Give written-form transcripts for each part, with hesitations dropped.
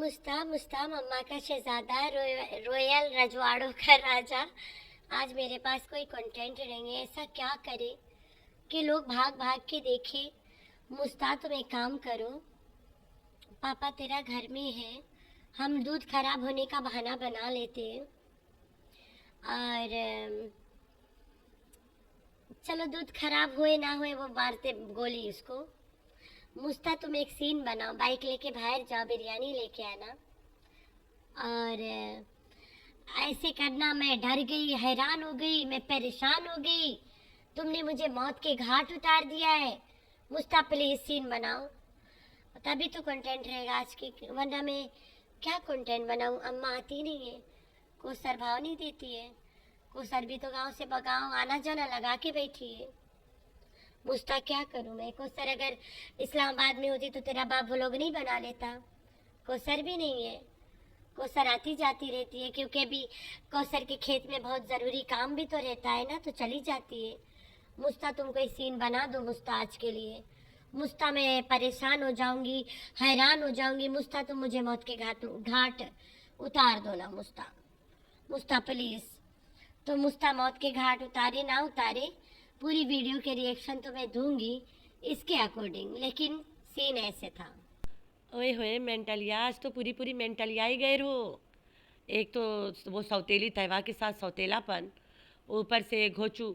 मुस्ता मुस्ता मम्मा का शहजादा रॉयल रजवाड़ों का राजा। आज मेरे पास कोई कंटेंट नहीं है। ऐसा क्या करे कि लोग भाग भाग के देखे। मुस्ता तुम एक काम करो, पापा तेरा घर में है, हम दूध खराब होने का बहाना बना लेते हैं और चलो दूध खराब हुए ना हुए वो मारते गोली उसको। मुस्ता तुम एक सीन बनाओ, बाइक लेके बाहर जाओ, बिरयानी लेके आना और ऐसे करना। मैं डर गई, हैरान हो गई, मैं परेशान हो गई, तुमने मुझे मौत के घाट उतार दिया है। मुस्ता प्लीज सीन बनाओ, तभी तो कंटेंट रहेगा आज की, वरना मैं क्या कंटेंट बनाऊं। अम्मा आती नहीं है, कोसर भाव नहीं देती है। कोसर भी तो गांव से गाँव आना जाना लगा के बैठी है। मुस्ता क्या करूं मैं। कोसर अगर इस्लामाबाद में होती तो तेरा बाप व्लॉग नहीं बना लेता। कोसर भी नहीं है, कोसर आती जाती रहती है, क्योंकि अभी कोसर के खेत में बहुत ज़रूरी काम भी तो रहता है ना, तो चली जाती है। मुस्ता तुम कोई सीन बना दो मुस्ता आज के लिए। मुस्ता मैं परेशान हो जाऊंगी, हैरान हो जाऊंगी। मुस्ता तुम मुझे मौत के घाट उतार दो ना मुस्ता। मुस्ता प्लीज़। तो मुस्ता मौत के घाट उतारे ना उतारे, पूरी वीडियो के रिएक्शन तो मैं दूंगी इसके अकॉर्डिंग, लेकिन सीन ऐसे था। ओए होए मेंटलिया, आज तो पूरी पूरी मेंटलिया ही गए हो। एक तो वो सौतेली तहवा के साथ सौतेलापन, ऊपर से घोचू,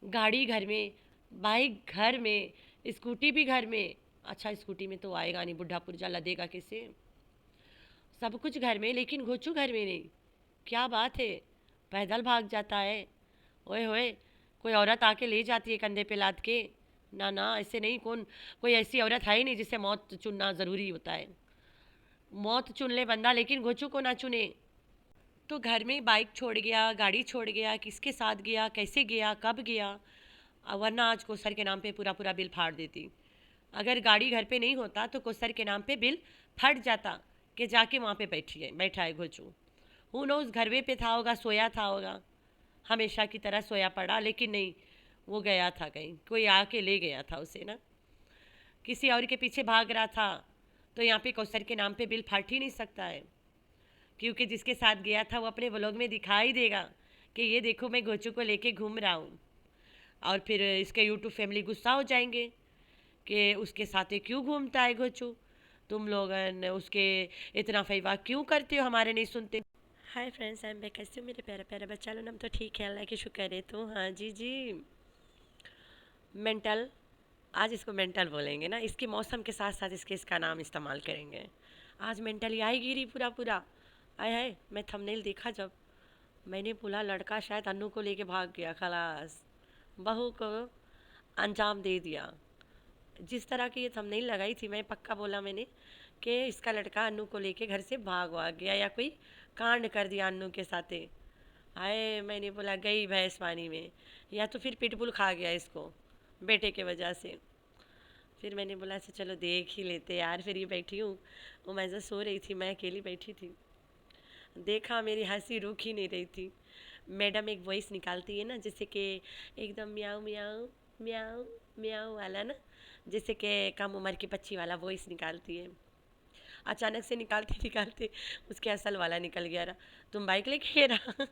गाड़ी घर में, बाइक घर में, स्कूटी भी घर में। अच्छा स्कूटी में तो आएगा नहीं, बुढ़ा पुर्जा लदेगा कैसे। सब कुछ घर में लेकिन घोचू घर में नहीं। क्या बात है, पैदल भाग जाता है। ओए होए, कोई औरत आके ले जाती है कंधे पे लाद के। ना ना ऐसे नहीं, कोई ऐसी औरत है ही नहीं जिसे मौत चुनना ज़रूरी होता है। मौत चुन ले बंदा, लेकिन घोचू को ना चुने। तो घर में बाइक छोड़ गया, गाड़ी छोड़ गया, किसके साथ गया, कैसे गया, कब गया। वरना आज कोसर के नाम पे पूरा पूरा बिल फाड़ देती। अगर गाड़ी घर पे नहीं होता तो कोसर के नाम पे बिल फट जाता कि जाके वहाँ पे बैठा है घोचू। हूँ नो उस घरवे पे था होगा, सोया था होगा, हमेशा की तरह सोया पड़ा। लेकिन नहीं, वो गया था कहीं, कोई आके ले गया था उसे ना, किसी और के पीछे भाग रहा था। तो यहाँ पे कौसर के नाम पे बिल फट ही नहीं सकता है, क्योंकि जिसके साथ गया था वो अपने व्लॉग में दिखाई देगा कि ये देखो मैं घोचू को लेके घूम रहा हूँ। और फिर इसके यूट्यूब फैमिली गुस्सा हो जाएंगे कि उसके साथ ये क्यों घूमता है घोचू, तुम लोग उसके इतना फैवा क्यों करते हो, हमारे नहीं सुनते। Hi friends, I am back. कैसे हो मेरे प्यारे प्यारे बच्चा लोग? हम तो ठीक है, अल्लाह की शुक्र है। तो हाँ जी जी, मेंटल, आज इसको मेंटल बोलेंगे ना, इसके मौसम के साथ साथ इसका नाम इस्तेमाल करेंगे। आज मेंटल आई गिरी पूरा पूरा। आय हाय, मैं थंबनेल देखा जब, मैंने बोला लड़का शायद अन्नू को लेके भाग गया, खलास बहू को अंजाम दे दिया। जिस तरह की ये थंबनेल लगाई थी, मैं पक्का बोला मैंने कि इसका लड़का अन्नू को लेके घर से भाग गया या कोई कांड कर दिया अन्नू के साथे। हाय, मैंने बोला गई भैंस पानी में, या तो फिर पिटबुल खा गया इसको बेटे के वजह से। फिर मैंने बोला ऐसे चलो देख ही लेते यार। फिर ये बैठी हूँ, वो मैं जो सो रही थी, मैं अकेली बैठी थी, देखा मेरी हंसी रुक ही नहीं रही थी। मैडम एक वॉइस निकालती है ना, जैसे कि एकदम म्याऊ म्याऊ म्याऊ म्याऊ वाला ना, जैसे कि कम उम्र की बच्ची वाला वॉइस निकालती है। अचानक से निकालते निकालते उसके असल वाला निकल गया रहा, तुम बाइक लेके रहा।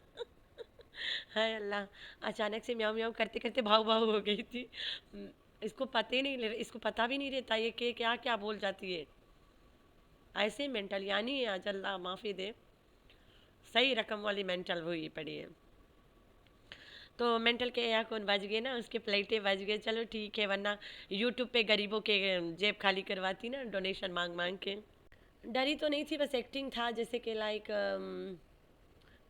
हाय अल्लाह, अचानक से म्याऊ म्याऊ करते करते भाव भाव हो गई थी। इसको पता ही नहीं, इसको पता भी नहीं रहता ये कि क्या क्या बोल जाती है। ऐसे मेंटल यानी आज अल्लाह माफ़ी दे, सही रकम वाली मेंटल हुई पड़ी है। तो मेंटल के यहाँ कौन बज गए ना, उसके प्लेटें बज गए, चलो ठीक है, वरना यूट्यूब पे गरीबों के जेब खाली करवाती ना, डोनेशन मांग मांग के। डरी तो नहीं थी, बस एक्टिंग था, जैसे कि लाइक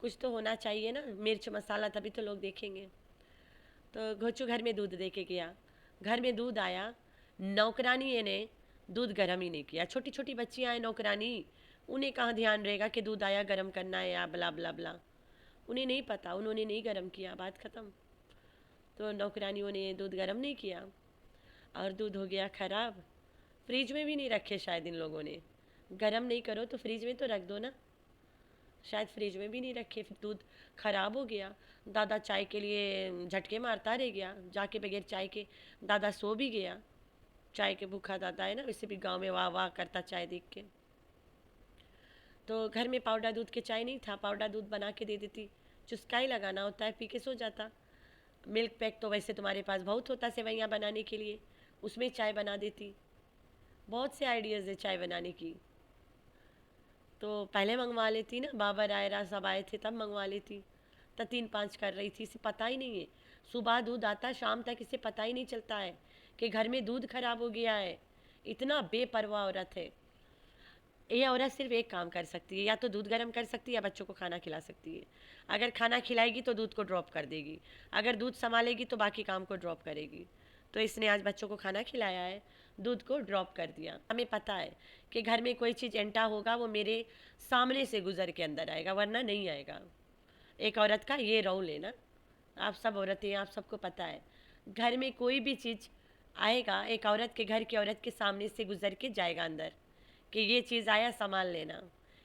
कुछ तो होना चाहिए ना, मिर्च मसाला, तभी तो लोग देखेंगे। तो घोचू घर में दूध दे के गया, घर में दूध आया, नौकरानी ने दूध गर्म ही नहीं किया। छोटी छोटी बच्चियाँ हैं नौकरानी, उन्हें कहाँ ध्यान रहेगा कि दूध आया गर्म करना है या बला बला बला, उन्हें नहीं पता, उन्होंने नहीं गर्म किया, बात ख़त्म। तो नौकरानियों ने दूध गर्म नहीं किया और दूध हो गया ख़राब। फ्रिज में भी नहीं रखे शायद इन लोगों ने, गर्म नहीं करो तो फ्रिज में तो रख दो ना, शायद फ्रिज में भी नहीं रखे, फिर दूध ख़राब हो गया। दादा चाय के लिए झटके मारता रह गया, जाके बगैर चाय के दादा सो भी गया। चाय के भूखा दादा है ना, वैसे भी गांव में वाह वाह करता चाय देख के। तो घर में पाउडर दूध के चाय नहीं था, पाउडर दूध बना के दे देती, चुस्का ही लगाना होता है, पी के सो जाता। मिल्क पैक तो वैसे तुम्हारे पास बहुत होता सेवैयाँ बनाने के लिए, उसमें चाय बना देती। बहुत से आइडियाज़ है चाय बनाने की। तो पहले मंगवा लेती ना, बाबर आयरा सब आए थे तब मंगवा लेती। तो 3-5 कर रही थी, इसे पता ही नहीं है। सुबह दूध आता, शाम तक इसे पता ही नहीं चलता है कि घर में दूध खराब हो गया है। इतना बेपरवाह औरत है ये। औरत सिर्फ एक काम कर सकती है, या तो दूध गर्म कर सकती है या बच्चों को खाना खिला सकती है। अगर खाना खिलाएगी तो दूध को ड्रॉप कर देगी, अगर दूध संभालेगी तो बाकी काम को ड्रॉप करेगी। तो इसने आज बच्चों को खाना खिलाया है, दूध को ड्रॉप कर दिया। हमें पता है कि घर में कोई चीज़ एंटा होगा वो मेरे सामने से गुजर के अंदर आएगा, वरना नहीं आएगा। एक औरत का ये रोल है ना। आप सब औरतें, आप सबको पता है, घर में कोई भी चीज़ आएगा, एक औरत के घर की औरत के सामने से गुजर के जाएगा अंदर कि ये चीज़ आया, संभाल लेना।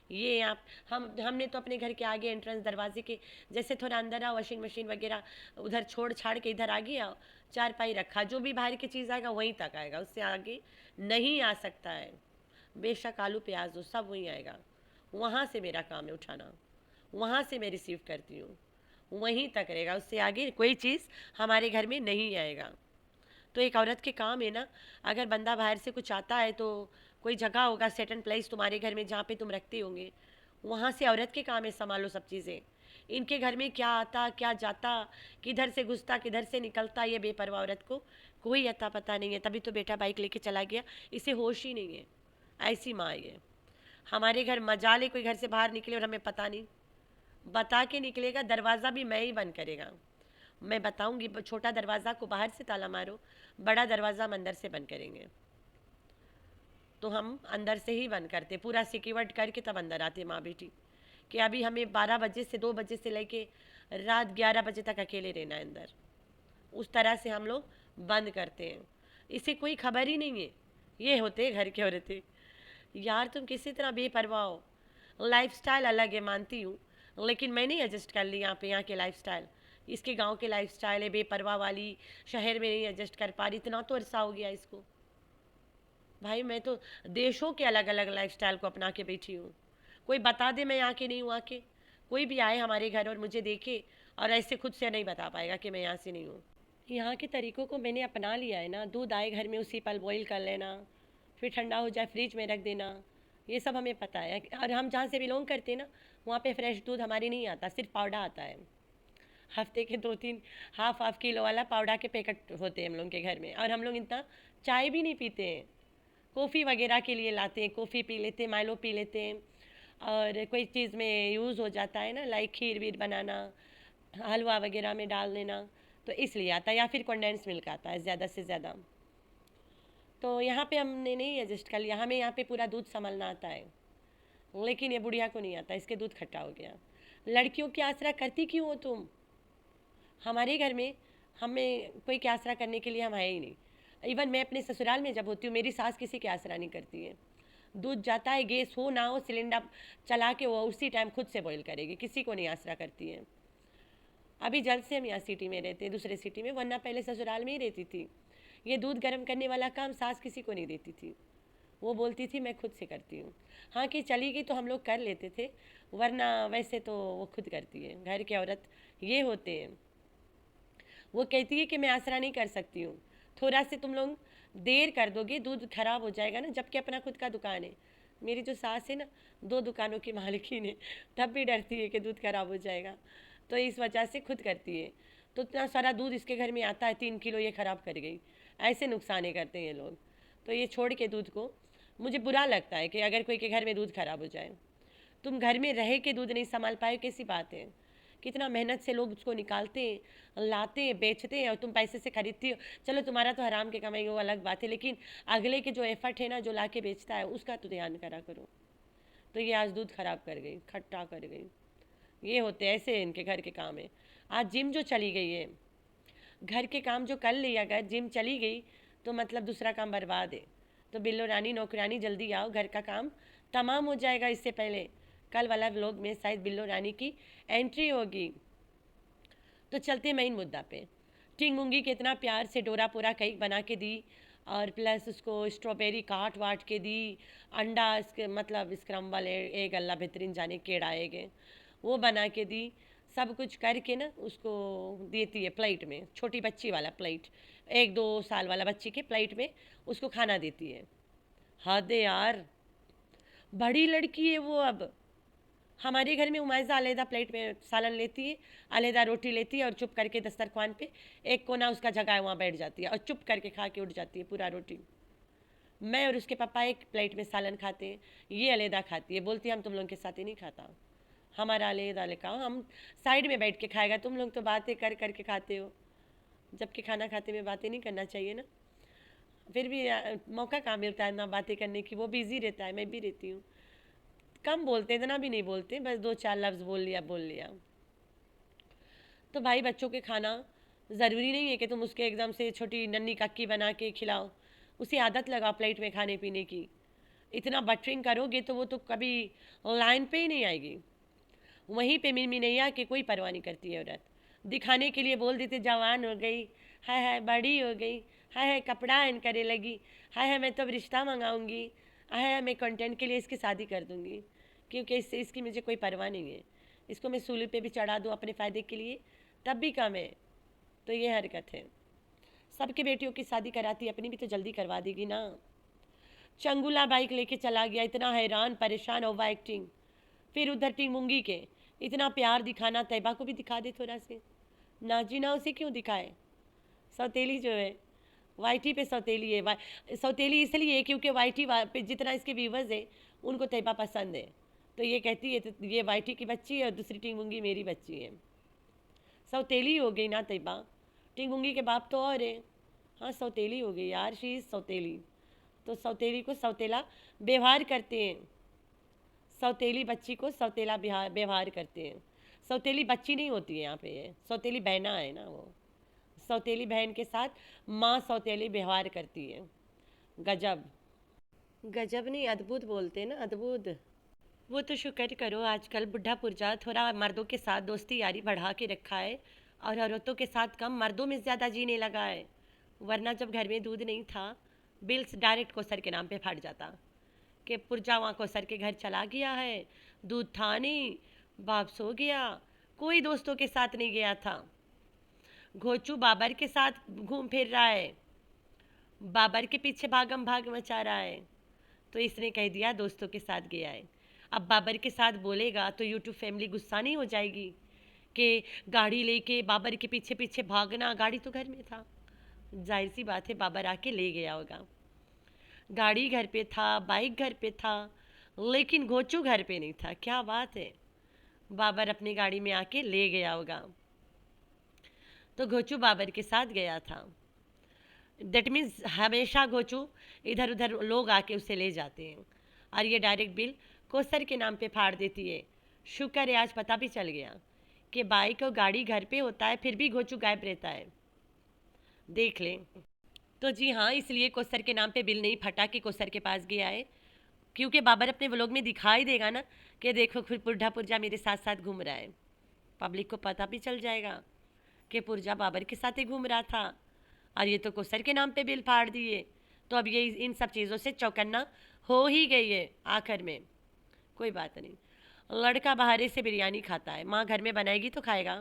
ये आप हमने तो अपने घर के आगे एंट्रेंस दरवाजे के जैसे थोड़ा अंदर आओ, वॉशिंग मशीन वगैरह उधर छोड़ छाड़ के इधर आगे आओ, चारपाई रखा, जो भी बाहर की चीज़ आएगा वहीं तक आएगा, उससे आगे नहीं आ सकता है। बेशक आलू प्याज हो, सब वहीं आएगा। वहाँ से मेरा काम है उठाना, वहाँ से मैं रिसीव करती हूँ, वहीं तक रहेगा, उससे आगे कोई चीज़ हमारे घर में नहीं आएगा। तो एक औरत के काम है ना, अगर बंदा बाहर से कुछ आता है तो कोई जगह होगा सेट एंड प्लेस तुम्हारे घर में जहाँ पे तुम रखते होंगे, वहाँ से औरत के काम है संभालो सब चीज़ें। इनके घर में क्या आता क्या जाता, किधर से घुसता किधर से निकलता, ये बेपरवाह औरत को कोई अता पता नहीं है। तभी तो बेटा बाइक लेके चला गया, इसे होश ही नहीं है। ऐसी माँ है हमारे घर। मजाले कोई घर से बाहर निकले और हमें पता नहीं, बता के निकलेगा, दरवाज़ा भी मैं ही बंद करेगा। मैं बताऊंगी, छोटा दरवाज़ा को बाहर से ताला मारो, बड़ा दरवाज़ा हम अंदर से बंद करेंगे। तो हम अंदर से ही बंद करते, पूरा सिक्योर्ड करके तब अंदर आते माँ बेटी, कि अभी हमें 12 बजे से 2 बजे से लेके रात 11 बजे तक अकेले रहना है अंदर। उस तरह से हम लोग बंद करते हैं, इसे कोई खबर ही नहीं है। ये होते घर के औरतें। यार तुम किसी तरह बेपरवाह हो। लाइफस्टाइल अलग है मानती हूँ, लेकिन मैंने एडजस्ट कर ली यहाँ पे, यहाँ के लाइफस्टाइल, इसके गांव के लाइफस्टाइल है बेपरवाह वाली, शहर में नहीं एडजस्ट कर पा रही। इतना तो अरसा हो गया इसको। भाई मैं तो देशों के अलग अलग लाइफस्टाइल को अपना के बैठी हूँ। कोई बता दे मैं यहाँ के नहीं हूँ, वहाँ के कोई भी आए हमारे घर और मुझे देखे और ऐसे खुद से नहीं बता पाएगा कि मैं यहाँ से नहीं हूँ। यहाँ के तरीक़ों को मैंने अपना लिया है ना। दूध आए घर में उसी पल बॉईल कर लेना, फिर ठंडा हो जाए फ्रिज में रख देना, ये सब हमें पता है। और हम जहाँ से बिलोंग करते हैं ना, वहाँ पे फ्रेश दूध हमारे नहीं आता, सिर्फ पाउडर आता है। हफ्ते के 2-3 हाफ किलो वाला पाउडर के पैकेट होते हैं हम लोग के घर में। और हम लोग इतना चाय भी नहीं पीते हैं, कॉफ़ी वगैरह के लिए लाते हैं, कॉफ़ी पी लेते हैं, माइलो पी लेते हैं। और कोई चीज़ में यूज़ हो जाता है ना, लाइक खीर वीर बनाना, हलवा वगैरह में डाल देना, तो इसलिए आता है। या फिर कंडेंस मिल्क आता है ज़्यादा से ज़्यादा। तो यहाँ पे हमने नहीं एडजस्ट कर लिया, हमें यहाँ पे पूरा दूध संभलना आता है, लेकिन ये बुढ़िया को नहीं आता, इसके दूध खट्टा हो गया। लड़कियों की आसरा करती क्यों हो तुम? हमारे घर में हमें कोई के आसरा करने के लिए हम है ही नहीं। इवन मैं अपने ससुराल में जब होती हूँ, मेरी सास किसी के आसरा नहीं करती है। दूध जाता है, गैस हो ना हो, सिलेंडर चला के वो उसी टाइम खुद से बॉईल करेगी, किसी को नहीं आसरा करती है। अभी जल्द से हम यहाँ सिटी में रहते हैं, दूसरे सिटी में, वरना पहले ससुराल में ही रहती थी। ये दूध गर्म करने वाला काम सास किसी को नहीं देती थी, वो बोलती थी मैं खुद से करती हूँ। हाँ कि चली गई तो हम लोग कर लेते थे, वरना वैसे तो वो खुद करती है। घर की औरत ये होते हैं। वो कहती है कि मैं आसरा नहीं कर सकती हूँ, थोड़ा से तुम लोग देर कर दोगे दूध खराब हो जाएगा ना, जबकि अपना खुद का दुकान है। मेरी जो सास है ना, 2 दुकानों की मालिकिन है, तब भी डरती है कि दूध खराब हो जाएगा, तो इस वजह से खुद करती है। तो इतना सारा दूध इसके घर में आता है, 3 किलो ये ख़राब कर गई। ऐसे नुकसाने करते हैं ये लोग। तो ये छोड़ के दूध को, मुझे बुरा लगता है कि अगर कोई के घर में दूध खराब हो जाए। तुम घर में रह के दूध नहीं संभाल पाए, कैसी बात है? कितना मेहनत से लोग उसको निकालते हैं, लाते हैं, बेचते हैं, और तुम पैसे से खरीदती हो। चलो तुम्हारा तो हराम के कमाई वो अलग बात है, लेकिन अगले के जो एफर्ट है ना, जो ला के बेचता है, उसका तो ध्यान करा करो। तो ये आज दूध खराब कर गई, खट्टा कर गई। ये होते ऐसे इनके घर के काम है। आज जिम जो चली गई है, घर के काम जो कर लिया, अगर जिम चली गई तो मतलब दूसरा काम बर्बाद है। तो बिल्लो रानी नौकरानी जल्दी आओ, घर का काम तमाम हो जाएगा। इससे पहले कल वाला व्लॉग में शायद बिल्लो रानी की एंट्री होगी। तो चलते मेन मुद्दा पे। टिंगुंगी कितना प्यार से डोरा पोरा केक बना के दी, और प्लस उसको स्ट्रॉबेरी काट वाट के दी, अंडा इसके मतलब स्क्रम्बल एक अल्लाह बेहतरीन जाने केड़ाएगे वो बना के दी, सब कुछ करके ना उसको देती है प्लेट में, छोटी बच्ची वाला प्लेट, 1-2 साल वाला बच्ची के प्लेट में उसको खाना देती है। हद है यार, बड़ी लड़की है वो अब। हमारे घर में उमाइजा अलहदा प्लेट में सालन लेती है, अलहदा रोटी लेती है और चुप करके दस्तरखान पे एक कोना उसका जगह है वहाँ बैठ जाती है और चुप करके खा के उठ जाती है पूरा रोटी। मैं और उसके पापा एक प्लेट में सालन खाते हैं, ये अलहदा खाती है, बोलती है हम तुम लोगों के साथ ही नहीं खाता, हमारा अलहदा लेका, हम साइड में बैठ के खाएगा, तुम लोग तो बातें कर करके खाते हो, जबकि खाना खाते में बातें नहीं करना चाहिए ना। फिर भी मौका कहाँ मिलता है ना बातें करने की, वो बिज़ी रहता है, मैं भी रहती हूँ, कम बोलते, इतना भी नहीं बोलते, बस 2-4 लफ्ज़ बोल लिया। तो भाई बच्चों के खाना ज़रूरी नहीं है कि तुम उसके एकदम से छोटी नन्ही कक्की बना के खिलाओ, उसे आदत लगाओ प्लेट में खाने पीने की। इतना बटरिंग करोगे तो वो तो कभी लाइन पे ही नहीं आएगी, वहीं पे मिनमी नैया की कोई परवाह नहीं करती है औरत, दिखाने के लिए बोल देते जवान हो गई, हाय बड़ी हो गई, हाय कपड़ा इन करे लगी, हाय मैं तो अब रिश्ता मंगाऊंगी, हाय मैं कंटेंट के लिए इसकी शादी कर दूंगी, क्योंकि इससे इसकी मुझे कोई परवाह नहीं है, इसको मैं सूली पे भी चढ़ा दूँ अपने फ़ायदे के लिए तब भी कम है। तो ये हरकत है, सबके बेटियों की शादी कराती, अपनी भी तो जल्दी करवा देगी ना। चंगुला बाइक लेके चला गया, इतना हैरान परेशान ओवर एक्टिंग, फिर उधर टिंगमुंगी के इतना प्यार दिखाना, तैयबा को भी दिखा दे थोड़ा से, ना जी ना उसे क्यों दिखाए, सौतेली जो है वाईटी पे सौतेली है, सौतेली इसलिए है क्योंकि वाईटी पे जितना इसके व्यूवर्स है उनको तैयबा पसंद है, तो ये कहती है तो ये वाईटी की बच्ची है और दूसरी टिंगमुंगी मेरी बच्ची है, सौतेली हो गई ना तैयबा, टिंगमुंगी के बाप तो और है, हाँ सौतेली हो गई यार, शी इज़ सौतेली, तो सौतेली को सौतेला व्यवहार करते हैं, सौतेली बच्ची को सौतेला व्यवहार करते हैं, सौतेली बच्ची नहीं होती है यहाँ पे, ये सौतेली बहना है ना, वो सौतेली बहन के साथ माँ सौतेली व्यवहार करती है। गजब, गजब नहीं अद्भुत बोलते हैं ना, अद्भुत। वो तो शुक्र करो आजकल बुढ़ा पुरजा थोड़ा मर्दों के साथ दोस्ती यारी बढ़ा के रखा है और औरतों के साथ कम, मर्दों में ज़्यादा जीने लगा है, वरना जब घर में दूध नहीं था बिल्स डायरेक्ट कोसर के नाम पे फट जाता कि पुरजा वहाँ कोसर के घर चला गया है, दूध था नहीं, बाप सो गया, कोई दोस्तों के साथ नहीं गया था, घोचू बाबर के साथ घूम फिर रहा है, बाबर के पीछे भागम भाग मचा रहा है, तो इसने कह दिया दोस्तों के साथ गया है। अब बाबर के साथ बोलेगा तो यूट्यूब फैमिली गुस्सा नहीं हो जाएगी कि गाड़ी लेके बाबर के पीछे पीछे भागना, गाड़ी तो घर में था, जाहिर सी बात है बाबर आके ले गया होगा, गाड़ी घर पे था, बाइक घर पे था, लेकिन घोचू घर पे नहीं था, क्या बात है, बाबर अपनी गाड़ी में आके ले गया होगा, तो घोचू बाबर के साथ गया था, दैट मीन्स हमेशा घोचू इधर उधर लोग आके उसे ले जाते हैं और ये डायरेक्ट बिल कोसर के नाम पे फाड़ देती है। शुक्र है आज पता भी चल गया कि बाइक और गाड़ी घर पे होता है फिर भी घोचू गायब रहता है, देख लें। तो जी हाँ, इसलिए कोसर के नाम पे बिल नहीं फटा कि कोसर के पास गया है, क्योंकि बाबर अपने व्लॉग में दिखाई देगा ना कि देखो फिर बुढ़ा पुरजा मेरे साथ साथ घूम रहा है, पब्लिक को पता भी चल जाएगा कि पुरजा बाबर के साथ ही घूम रहा था और ये तो कोसर के नाम पे बिल फाड़ दिए, तो अब ये इन सब चीज़ों से चौकन्ना हो ही गई है आखिर में। कोई बात नहीं, लड़का बाहर से बिरयानी खाता है, माँ घर में बनाएगी तो खाएगा,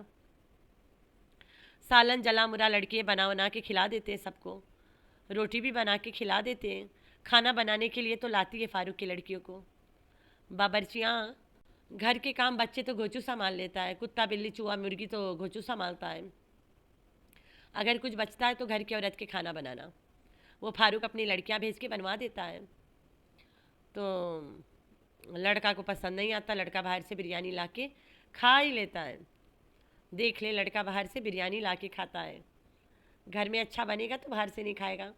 सालन जला मुरा लड़कियाँ बना के खिला देते हैं सबको, रोटी भी बना के खिला देते हैं, खाना बनाने के लिए तो लाती है फारूक की लड़कियों को, बाबरचियाँ घर के काम बच्चे तो घोचू संभाल लेता है, कुत्ता बिल्ली चूहा मुर्गी तो घोचू संभालता है, अगर कुछ बचता है तो घर की औरत के खाना बनाना वो फारूक अपनी लड़कियां भेज के बनवा देता है, तो लड़का को पसंद नहीं आता, लड़का बाहर से बिरयानी ला के खा ही लेता है, देख ले लड़का बाहर से बिरयानी ला के खाता है, घर में अच्छा बनेगा तो बाहर से नहीं खाएगा,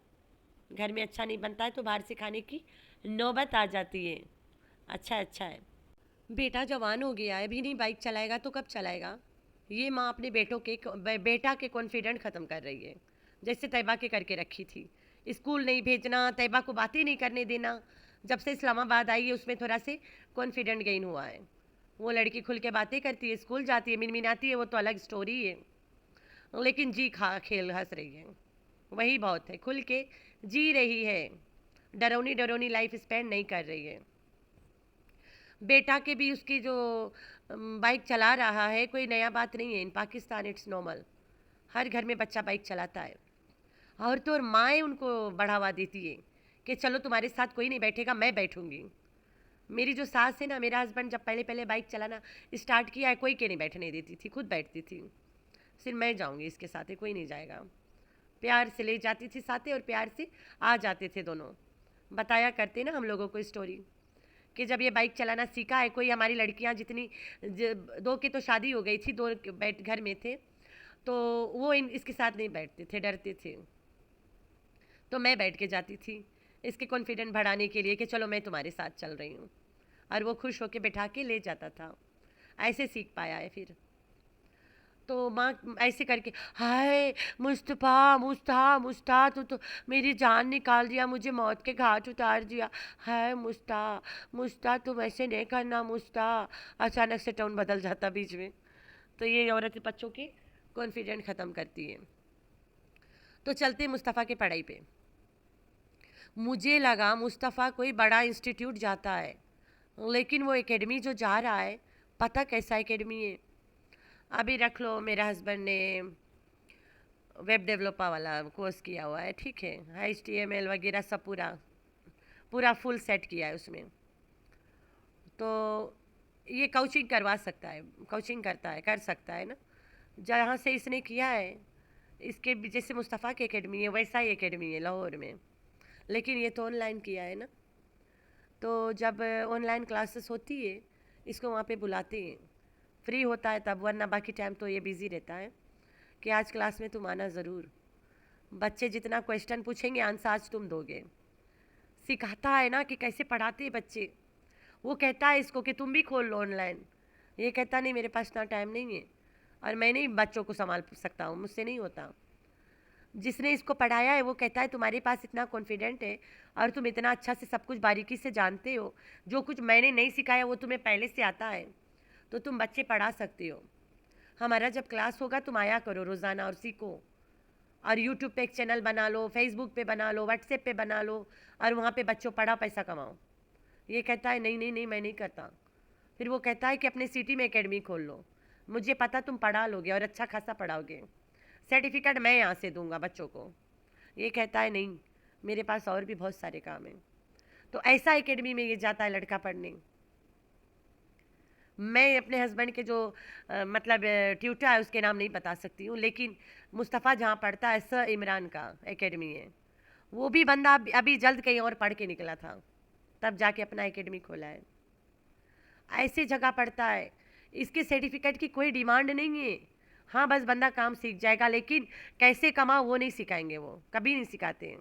घर में अच्छा नहीं बनता है तो बाहर से खाने की नौबत आ जाती है। अच्छा है, बेटा जवान हो गया है, अभी नहीं बाइक चलाएगा तो कब चलाएगा, ये माँ अपने बेटा के कॉन्फिडेंट ख़त्म कर रही है, जैसे तैयबा के करके रखी थी, स्कूल नहीं भेजना, तैयबा को बातें नहीं करने देना, जब से इस्लामाबाद आई है उसमें थोड़ा से कॉन्फिडेंट गेन हुआ है, वो लड़की खुल के बातें करती है, स्कूल जाती है, मिनमिनाती है, वो तो अलग स्टोरी है, लेकिन जी खा खेल हंस रही है, वही बहुत है, खुल के जी रही है, डरौनी डरौनी लाइफ स्पेंड नहीं कर रही है। बेटा के भी उसकी जो बाइक चला रहा है, कोई नया बात नहीं है। इन पाकिस्तान इट्स नॉर्मल, हर घर में बच्चा बाइक चलाता है। और तो और माएँ उनको बढ़ावा देती है कि चलो तुम्हारे साथ कोई नहीं बैठेगा, मैं बैठूंगी। मेरी जो सास है ना, मेरा हस्बैंड जब पहले पहले बाइक चलाना स्टार्ट किया है, कोई के नहीं बैठने देती थी, खुद बैठती थी। सिर्फ मैं जाऊंगी इसके साथ, कोई नहीं जाएगा। प्यार से ले जाती थी साथे और प्यार से आ जाते थे दोनों। बताया करते ना हम लोगों को स्टोरी कि जब ये बाइक चलाना सीखा है, कोई हमारी लड़कियां जितनी दो की तो शादी हो गई थी, दो बैठ घर में थे, तो वो इसके साथ नहीं बैठते थे, डरते थे। तो मैं बैठ के जाती थी इसके कॉन्फिडेंट बढ़ाने के लिए कि चलो मैं तुम्हारे साथ चल रही हूँ, और वो खुश होकर बैठा के ले जाता था। ऐसे सीख पाया है फिर। तो माँ ऐसे करके, हाय मुस्तफ़ा मुस्ता मुस्ता, तो मेरी जान निकाल दिया, मुझे मौत के घाट उतार दिया, हाय मुस्ता मुस्ता, तुम ऐसे नहीं करना मुस्ता। अचानक से टोन बदल जाता बीच में। तो ये औरत बच्चों के कॉन्फिडेंट ख़त्म करती है। तो चलते मुस्तफ़ा की पढ़ाई पे। मुझे लगा मुस्तफ़ा कोई बड़ा इंस्टीट्यूट जाता है, लेकिन वो एकेडमी जो जा रहा है, पता कैसा एकेडमी है। अभी रख लो मेरा हस्बैंड ने वेब डेवलपर वाला कोर्स किया हुआ है, ठीक है, HTML वगैरह सब पूरा पूरा फुल सेट किया है उसमें। तो ये कोचिंग करवा सकता है, कोचिंग करता है, कर सकता है ना। जहाँ से इसने किया है, इसके जैसे मुस्तफ़ा की एकेडमी है वैसा ही एकेडमी है लाहौर में, लेकिन ये तो ऑनलाइन किया है ना। तो जब ऑनलाइन क्लासेस होती है, इसको वहाँ पे बुलाते हैं, फ्री होता है तब, वरना बाकी टाइम तो ये बिज़ी रहता है कि आज क्लास में तुम आना ज़रूर। बच्चे जितना क्वेश्चन पूछेंगे आंसर आज तुम दोगे। सिखाता है ना कि कैसे पढ़ाते हैं बच्चे। वो कहता है इसको कि तुम भी खोल लो ऑनलाइन, ये कहता नहीं मेरे पास इतना टाइम नहीं है, और मैं नहीं बच्चों को संभाल सकता हूँ, मुझसे नहीं होता। जिसने इसको पढ़ाया है वो कहता है तुम्हारे पास इतना कॉन्फिडेंट है और तुम इतना अच्छा से सब कुछ बारीकी से जानते हो, जो कुछ मैंने नहीं सिखाया वो तुम्हें पहले से आता है, तो तुम बच्चे पढ़ा सकते हो। हमारा जब क्लास होगा तुम आया करो रोज़ाना और सीखो। और यूट्यूब पे एक चैनल बना लो, फेसबुक पे बना लो, व्हाट्सएप पे बना लो, और वहाँ पे बच्चों पढ़ा पैसा कमाओ। ये कहता है नहीं नहीं नहीं मैं नहीं करता। फिर वो कहता है कि अपने सिटी में एकेडमी खोल लो, मुझे पता तुम पढ़ा लोगे और अच्छा खासा पढ़ाओगे, सर्टिफिकेट मैं यहाँ से दूंगा बच्चों को। ये कहता है नहीं मेरे पास और भी बहुत सारे काम हैं। तो ऐसा एकेडमी में ये जाता है लड़का पढ़ने। मैं अपने हस्बैंड के जो मतलब ट्यूटर है उसके नाम नहीं बता सकती हूँ, लेकिन मुस्तफ़ा जहाँ पढ़ता है सर इमरान का एकेडमी है। वो भी बंदा अभी जल्द कहीं और पढ़ के निकला था, तब जाके अपना एकेडमी खोला है। ऐसे जगह पढ़ता है, इसके सर्टिफिकेट की कोई डिमांड नहीं है। हाँ बस बंदा काम सीख जाएगा, लेकिन कैसे कमाओ वो नहीं सिखाएंगे, वो कभी नहीं सिखाते हैं।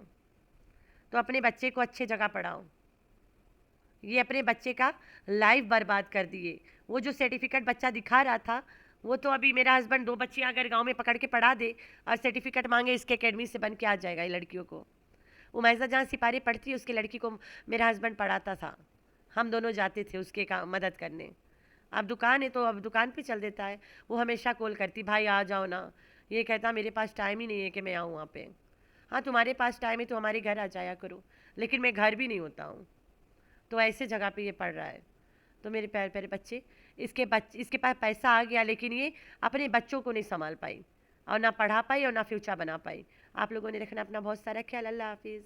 तो अपने बच्चे को अच्छे जगह पढ़ाओ। ये अपने बच्चे का लाइफ बर्बाद कर दिए। वो जो सर्टिफिकेट बच्चा दिखा रहा था, वो तो अभी मेरा हस्बैंड दो बच्चियाँ अगर गांव में पकड़ के पढ़ा दे और सर्टिफिकेट मांगे, इसके एकेडमी से बन के आ जाएगा ये लड़कियों को। उमैसा जहाँ सिपाही पढ़ती है उसकी लड़की को मेरा हस्बैंड पढ़ाता था, हम दोनों जाते थे उसके काम मदद करने। अब दुकान है तो अब दुकान पे चल देता है, वो हमेशा कॉल करती भाई आ जाओ ना। ये कहता मेरे पास टाइम ही नहीं है कि मैं आऊँ वहाँ पे। हाँ तुम्हारे पास टाइम है तो हमारे घर आ जाया करो, लेकिन मैं घर भी नहीं होता हूँ। तो ऐसे जगह पे ये पढ़ रहा है। तो मेरे प्यारे प्यारे बच्चे, इसके पास पैसा आ गया, लेकिन ये अपने बच्चों को नहीं संभाल पाई, और ना पढ़ा पाई और ना फ्यूचर बना पाई। आप लोगों ने रखना अपना बहुत सारा ख्याल। अल्लाह हाफिज़।